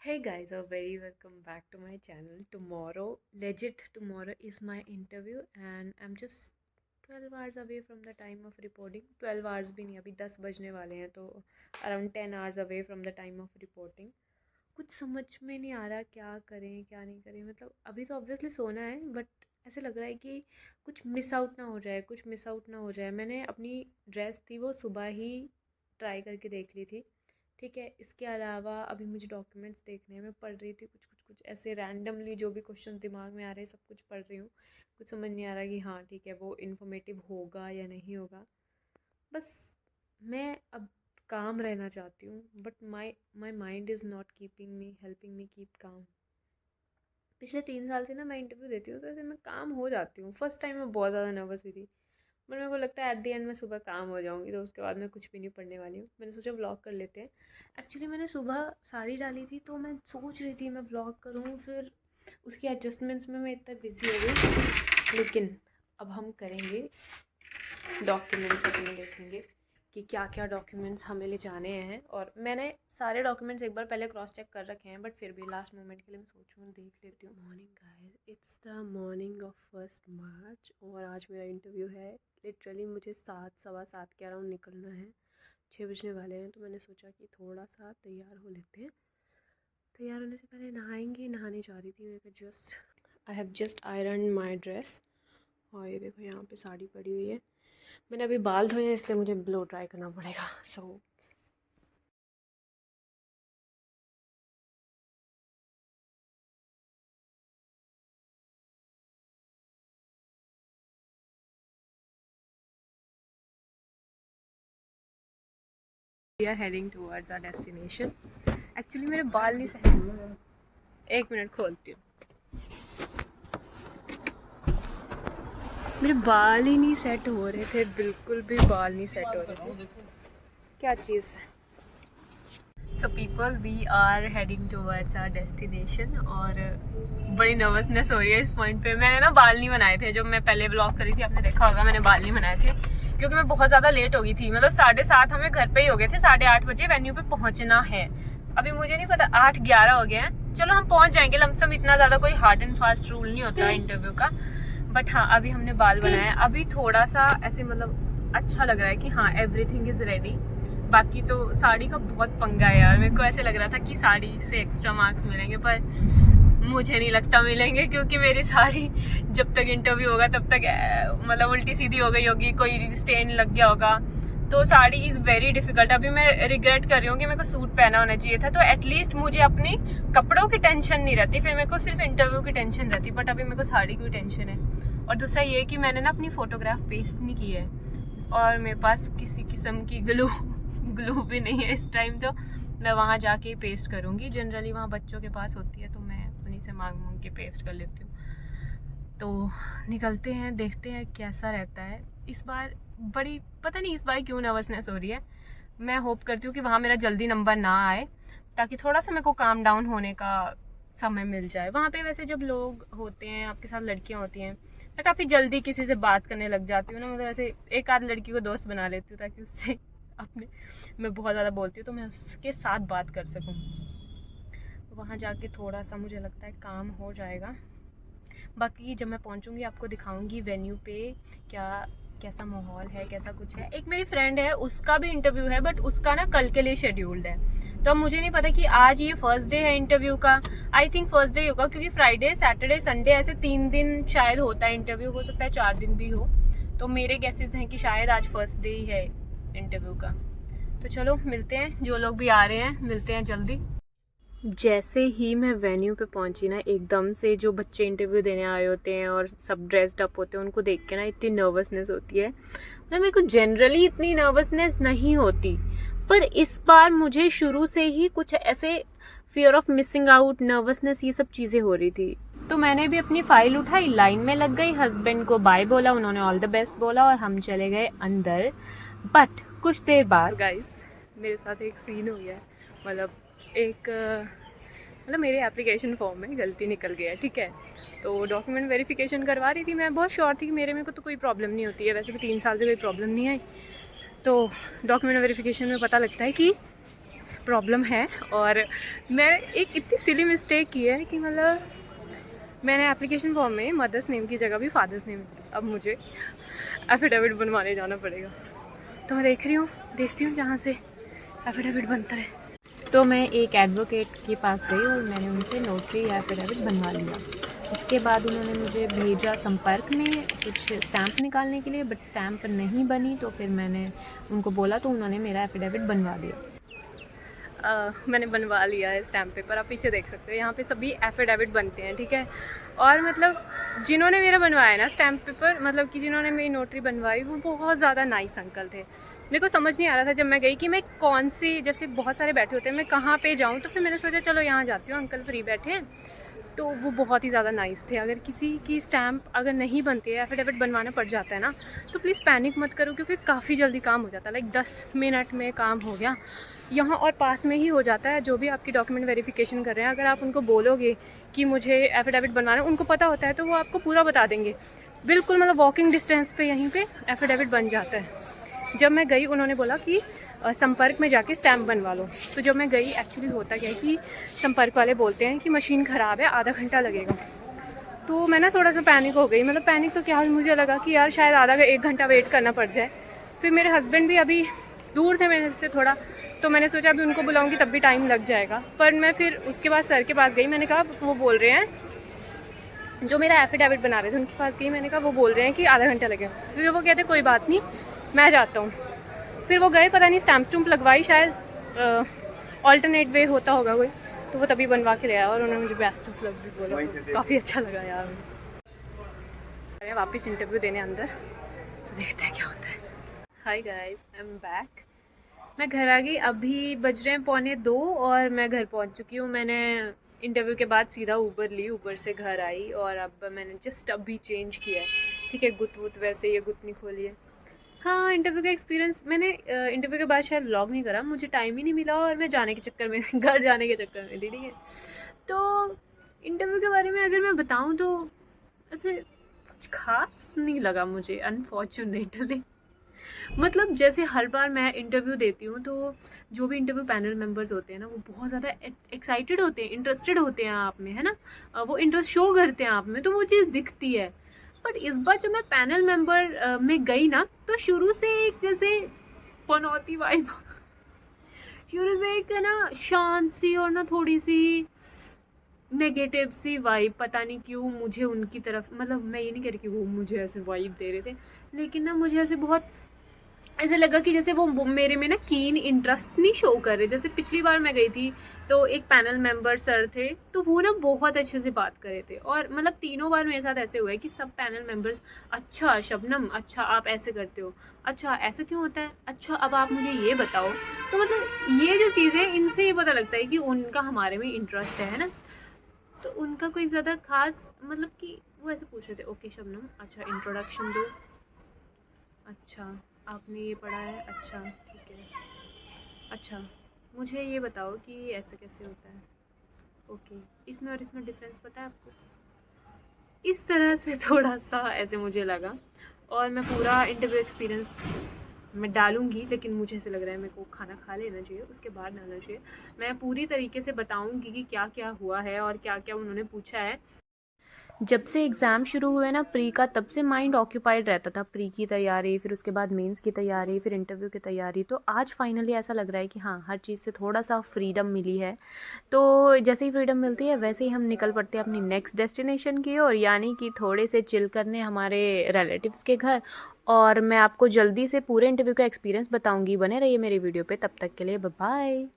Hey guys, a very welcome back to my channel. Tomorrow is my interview and I'm just 12 hours away from the time of reporting. 12 hours भी नहीं, अभी 10 बजने वाले हैं तो around 10 hours away from the time of reporting. कुछ समझ में नहीं आ रहा क्या करें क्या नहीं करें। मतलब अभी तो ऑब्वियसली सोना है बट ऐसे लग रहा है कि कुछ मिस आउट ना हो जाए, कुछ मिस आउट ना हो जाए। मैंने अपनी ड्रेस थी वो सुबह ही ट्राई करके देख ली थी, ठीक है। इसके अलावा अभी मुझे डॉक्यूमेंट्स देखने हैं। मैं पढ़ रही थी कुछ ऐसे रैंडमली जो भी क्वेश्चन दिमाग में आ रहे हैं सब कुछ पढ़ रही हूँ। कुछ समझ नहीं आ रहा कि हाँ ठीक है वो इन्फॉर्मेटिव होगा या नहीं होगा। बस मैं अब काम रहना चाहती हूँ but my my mind is not keeping me helping me keep calm. पिछले 3 साल से ना मैं इंटरव्यू देती हूँ तो ऐसे मैं काम हो जाती हूँ। फर्स्ट टाइम मैं बहुत ज़्यादा नर्वस हुई थी बट मेरे को लगता है एट द एंड मैं सुबह काम हो जाऊँगी तो उसके बाद मैं कुछ भी नहीं पढ़ने वाली हूँ। मैंने सोचा व्लॉग कर लेते हैं। एक्चुअली मैंने सुबह साड़ी डाली थी तो मैं सोच रही थी मैं व्लॉग करूँ, फिर उसकी एडजस्टमेंट्स में मैं इतना बिजी हो गई। लेकिन अब हम करेंगे, डॉक्यूमेंट्स अपने देखेंगे कि क्या क्या डॉक्यूमेंट्स हमें ले जाने हैं। और मैंने सारे डॉक्यूमेंट्स एक बार पहले क्रॉस चेक कर रखे हैं बट फिर भी लास्ट मोमेंट के लिए मैं सोचूँ देख लेती हूँ। Morning guys, it's the morning of 1 मार्च और आज मेरा इंटरव्यू है। लिटरली मुझे 7 सवा 7 के अराउंड निकलना है, 6 बजने वाले हैं। तो मैंने सोचा कि थोड़ा सा तैयार हो लेते हैं। तैयार होने से पहले नहाएंगे। नहाने जा रही थी मैं, I have just iron my dress. और ये देखो यहाँ पे साड़ी पड़ी हुई है। मैंने अभी बाल धोए हैं इसलिए मुझे ब्लो ड्राई करना पड़ेगा। So we are heading towards our destination. Actually मेरे बाल नहीं सही, एक मिनट खोलती हूँ। मेरे बाल ही नहीं सेट हो रहे थे, बिल्कुल भी बाल नहीं सेट हो रहे थे। क्या चीज़। So people, we are heading towards our destination और बड़ी नर्वसनेस हो रही है इस पॉइंट पे। मैंने ना बाल नहीं बनाए थे जब मैं पहले ब्लॉग करी थी, आपने देखा होगा। मैंने बाल नहीं बनाए थे क्योंकि मैं बहुत ज़्यादा लेट हो गई थी। मतलब 7:30 हमें घर पे ही हो गए थे, 8:30 बजे वेन्यू पे पहुंचना है। अभी मुझे नहीं पता 8:11 हो गए हैं। चलो हम पहुंच जाएंगे लमसम, इतना ज़्यादा कोई हार्ड एंड फास्ट रूल नहीं होता इंटरव्यू का। बट हाँ अभी हमने बाल बनाया। अभी थोड़ा सा ऐसे मतलब अच्छा लग रहा है कि हाँ एवरीथिंग इज़ रेडी। बाकी तो साड़ी का बहुत पंगा है यार। मेरे को ऐसे लग रहा था कि साड़ी से एक्स्ट्रा मार्क्स मिलेंगे पर मुझे नहीं लगता मिलेंगे क्योंकि मेरी साड़ी जब तक इंटरव्यू होगा तब तक मतलब उल्टी सीधी हो गई होगी, कोई स्टेन लग गया होगा। तो साड़ी इज़ वेरी डिफ़िकल्ट। अभी मैं रिग्रेट कर रही हूँ कि मेरे को सूट पहना होना चाहिए था तो एटलीस्ट मुझे अपनी कपड़ों की टेंशन नहीं रहती, फिर मेरे को सिर्फ इंटरव्यू की टेंशन रहती। बट अभी मेरे को साड़ी की टेंशन है। और दूसरा ये कि मैंने ना अपनी फ़ोटोग्राफ पेस्ट नहीं की है और मेरे पास किसी किस्म की ग्लू भी नहीं है इस टाइम। तो मैं वहाँ जाके ही पेस्ट करूँगी। जनरली वहाँ बच्चों के पास होती है तो मैं उन्हीं से मांग के पेस्ट कर लेती हूँ। तो निकलते हैं, देखते हैं कैसा रहता है इस बार। बड़ी पता नहीं इस बार क्यों नर्वसनेस हो रही है। मैं होप करती हूँ कि वहाँ मेरा जल्दी नंबर ना आए ताकि थोड़ा सा मेरे को काम डाउन होने का समय मिल जाए। वहाँ पे वैसे जब लोग होते हैं आपके साथ, लड़कियाँ होती हैं, मैं काफ़ी जल्दी किसी से बात करने लग जाती हूँ ना। मतलब ऐसे एक आध लड़की को दोस्त बना लेती हूँ ताकि उससे अपने, मैं बहुत ज़्यादा बोलती हूँ तो मैं उसके साथ बात कर सकूँ। वहाँ जाके थोड़ा सा मुझे लगता है काम हो जाएगा। बाकी जब मैं पहुँचूँगी आपको दिखाऊँगी वेन्यू पे क्या कैसा माहौल है, कैसा कुछ है। एक मेरी फ्रेंड है उसका भी इंटरव्यू है बट उसका ना कल के लिए शेड्यूल्ड है। तो अब मुझे नहीं पता कि आज ये फर्स्ट डे है इंटरव्यू का। आई थिंक फर्स्ट डे होगा क्योंकि फ्राइडे सैटरडे संडे ऐसे 3 दिन शायद होता है इंटरव्यू, हो सकता है 4 दिन भी हो। तो मेरे गेसेस हैं कि शायद आज फर्स्ट डे ही है इंटरव्यू का। तो चलो मिलते हैं, जो लोग भी आ रहे हैं मिलते हैं जल्दी। जैसे ही मैं वेन्यू पे पहुंची ना, एकदम से जो बच्चे इंटरव्यू देने आए होते हैं और सब ड्रेस्ड अप होते हैं उनको देख के ना इतनी नर्वसनेस होती है। मतलब मेरे को जनरली इतनी नर्वसनेस नहीं होती पर इस बार मुझे शुरू से ही कुछ ऐसे fear of missing out, nervousness, ये सब चीज़ें हो रही थी। तो मैंने भी अपनी फ़ाइल उठाई, लाइन में लग गई, हस्बैंड को बाय बोला, उन्होंने ऑल द बेस्ट बोला और हम चले गए अंदर। बट कुछ देर बाद गाइस मेरे साथ एक सीन हो गया। मतलब मेरे एप्लीकेशन फॉर्म में गलती निकल गया, ठीक है। तो डॉक्यूमेंट वेरिफिकेशन करवा रही थी, मैं बहुत श्योर थी कि मेरे को तो कोई प्रॉब्लम नहीं होती है, वैसे भी 3 साल से कोई प्रॉब्लम नहीं आई। तो डॉक्यूमेंट वेरिफिकेशन में पता लगता है कि प्रॉब्लम है। और मैं एक इतनी सिली मिस्टेक की है कि मतलब मैंने एप्लीकेशन फॉर्म में मदर्स नेम की जगह भी फादर्स नेम, अब मुझे एफिडेविट बनवाने जाना पड़ेगा। तो मैं देखती हूँ जहाँ से एफिडेविट बनता है। तो मैं एक एडवोकेट के पास गई और मैंने उनसे नोटरी या एफिडेविट बनवा लिया। उसके बाद उन्होंने मुझे भेजा संपर्क में कुछ स्टैंप निकालने के लिए, बट स्टैंप नहीं बनी। तो फिर मैंने उनको बोला तो उन्होंने मेरा एफिडेविट बनवा दिया। मैंने बनवा लिया है स्टैम्प पेपर, आप पीछे देख सकते हो। यहाँ पे सभी एफिडेविट बनते हैं, ठीक है। और मतलब जिन्होंने मेरा बनवाया ना स्टैम्प पेपर, मतलब कि जिन्होंने मेरी नोटरी बनवाई, वो बहुत ज़्यादा नाइस अंकल थे। मेरे को समझ नहीं आ रहा था जब मैं गई कि मैं कौन सी, जैसे बहुत सारे बैठे होते हैं, मैं कहाँ पे जाऊँ। तो फिर मैंने सोचा चलो यहाँ जाती हूँ, अंकल फ्री बैठे हैं। तो वो बहुत ही ज़्यादा नाइस थे। अगर किसी की स्टैम्प अगर नहीं बनती है, एफिडेविट बनवाना पड़ जाता है ना, तो प्लीज़ पैनिक मत करो, क्योंकि काफ़ी जल्दी काम हो जाता है। लाइक 10 मिनट में काम हो गया यहाँ, और पास में ही हो जाता है। जो भी आपकी डॉक्यूमेंट वेरिफिकेशन कर रहे हैं, अगर आप उनको बोलोगे कि मुझे एफिडेविट बनवाना, उनको पता होता है तो वो आपको पूरा बता देंगे। बिल्कुल मतलब वॉकिंग डिस्टेंस पे यहीं पे एफिडेविट बन जाता है। जब मैं गई उन्होंने बोला कि संपर्क में जाके स्टैम्प बनवा लो। तो जब मैं गई, एक्चुअली होता क्या है कि संपर्क वाले बोलते हैं कि मशीन ख़राब है, आधा घंटा लगेगा। तो मैं ना थोड़ा सा पैनिक हो गई। मतलब पैनिक तो क्या, मुझे लगा कि यार शायद आधा 1 घंटा वेट करना पड़ जाए। फिर मेरे हस्बैंड भी अभी दूर थे मेरे से थोड़ा, तो मैंने सोचा अभी उनको बुलाऊंगी तब भी टाइम लग जाएगा। पर मैं फिर उसके बाद सर के पास गई। मैंने कहा, वो बोल रहे हैं, जो मेरा एफिडेविट बना रहे थे उनके पास गई। मैंने कहा, वो बोल रहे हैं कि आधा घंटा लगेगा। फिर वो कहते कोई बात नहीं, मैं जाता हूँ। फिर वो गए, पता नहीं स्टैम्प स्टूम्प लगवाई, शायद ऑल्टरनेट वे होता होगा कोई, तो वो तभी बनवा के ले आया। और उन्होंने मुझे बेस्ट ऑफ लक भी बोला, काफ़ी अच्छा लगा यार। वापस इंटरव्यू देने अंदर, तो देखते हैं क्या होता है। Hi guys, I am back. मैं घर आ गई, अभी बज रहे हैं 1:45 और मैं घर पहुंच चुकी हूँ। मैंने इंटरव्यू के बाद सीधा ऊबर ली, ऊबर से घर आई और अब मैंने जस्ट अभी चेंज किया है, ठीक है। गुत वुत वैसे ये गुत नहीं खोली है। हाँ, इंटरव्यू का एक्सपीरियंस, मैंने इंटरव्यू के बाद शायद व्लॉग नहीं करा, मुझे टाइम ही नहीं मिला और मैं जाने के चक्कर में घर जाने के चक्कर में थी, ठीक है। तो इंटरव्यू के बारे में अगर मैं बताऊँ तो ऐसे कुछ खास नहीं लगा मुझे, अनफॉर्चुनेटली। मतलब जैसे हर बार मैं इंटरव्यू देती हूँ तो जो भी इंटरव्यू पैनल मेंबर्स होते हैं ना, वो बहुत ज़्यादा एक्साइटेड होते हैं, इंटरेस्टेड होते हैं आप में, है ना। वो इंटरेस्ट शो करते हैं आप में, तो वो चीज़ दिखती है। बट इस बार जब मैं पैनल मेंबर में गई ना, तो शुरू से एक जैसे पनौती वाइब शुरू से एक ना शांत सी और ना थोड़ी सी नेगेटिव सी वाइब, पता नहीं क्यों मुझे उनकी तरफ, मतलब मैं ये नहीं कह रही कि वो मुझे ऐसे वाइब दे रहे थे, लेकिन ना मुझे ऐसे बहुत ऐसे लगा कि जैसे वो मेरे में ना कीन इंटरेस्ट नहीं शो कर रहे। जैसे पिछली बार मैं गई थी तो एक पैनल मेंबर सर थे, तो वो ना बहुत अच्छे से बात कर रहे थे। और मतलब तीनों बार मेरे साथ ऐसे हुआ है कि सब पैनल मेंबर्स, अच्छा शबनम, अच्छा आप ऐसे करते हो, अच्छा ऐसा क्यों होता है, अच्छा अब आप मुझे ये बताओ। तो मतलब ये जो चीज़ें, इनसे ये पता लगता है कि उनका हमारे में इंटरेस्ट है ना। तो उनका कोई ज़्यादा खास, मतलब कि वो ऐसे पूछ रहे थे, ओके शबनम, अच्छा इंट्रोडक्शन दो, अच्छा आपने ये पढ़ा है, अच्छा ठीक है, अच्छा मुझे ये बताओ कि ऐसे कैसे होता है, ओके इसमें और इसमें डिफरेंस पता है आपको। इस तरह से थोड़ा सा ऐसे मुझे लगा। और मैं पूरा इंटरव्यू एक्सपीरियंस मैं डालूंगी, लेकिन मुझे ऐसे लग रहा है मेरे को खाना खा लेना चाहिए, उसके बाद डालना चाहिए। मैं पूरी तरीके से बताऊंगी कि क्या क्या हुआ है और क्या क्या उन्होंने पूछा है। जब से एग्ज़ाम शुरू हुए ना प्री का, तब से माइंड ऑक्यूपाइड रहता था। प्री की तैयारी, फिर उसके बाद मेंस की तैयारी, फिर इंटरव्यू की तैयारी। तो आज फाइनली ऐसा लग रहा है कि हाँ, हर चीज़ से थोड़ा सा फ्रीडम मिली है। तो जैसे ही फ्रीडम मिलती है वैसे ही हम निकल पड़ते हैं अपनी नेक्स्ट डेस्टिनेशन की ओर, यानी कि थोड़े से चिल करने हमारे रिलेटिव्स के घर। और मैं आपको जल्दी से पूरे इंटरव्यू का एक्सपीरियंस बताऊँगी। बने रहिए मेरी वीडियो पर, तब तक के लिए बाय बाय।